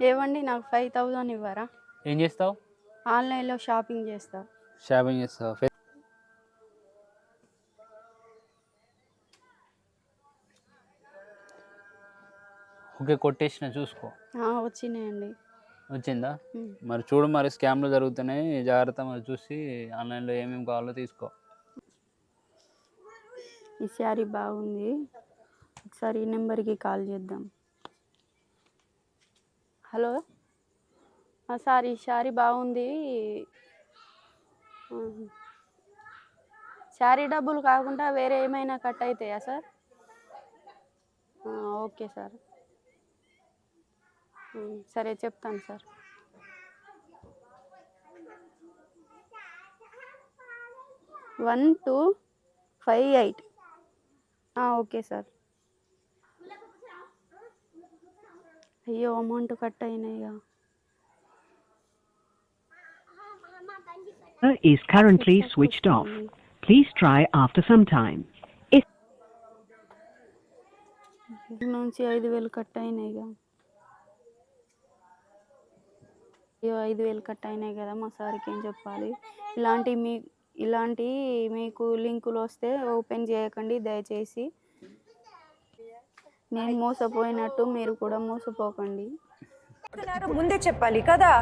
ఏవండి నాకు 5000 ఇవ్వరా? ఏం చేస్తావు? ఆన్లైన్లో షాపింగ్ చేస్తా. షాపింగ్ చేస్తావు? ఓకే, కొట్టేసిన, చూసుకో. వచ్చినాయండి. వచ్చిందా? మరి చూడు, మరి స్కామ్లు జరుగుతున్నాయి, జాగ్రత్త. మరి చూసి ఆన్లైన్లో ఏమేమి కావాలో తీసుకో. ఈ శారీ బాగుంది, ఒకసారి ఈ నెంబర్కి కాల్ చేద్దాం. హలో సార్, ఈ శారీ బాగుంది. శారీ డబ్బులు కాకుండా వేరే ఏమైనా కట్ అవుతాయా సార్? ఓకే సార్, సరే చెప్తాను సార్. 1258. Okay sir. అయ్యో, అమౌంట్ కట్ అయినాయిగా. Is currently switched off. Please try after some time. నుంచి 5000 కట్ అయినాయిగా. అయ్యో, 5000 కట్ అయినాయి కదా, మా సార్కి ఏం చెప్పాలి? ఇలాంటి మీకు లింకులు వస్తే ఓపెన్ చేయకండి దయచేసి. నేను మోసపోయినట్టు మీరు కూడా మోసపోకండి. ముందే చెప్పాలి కదా.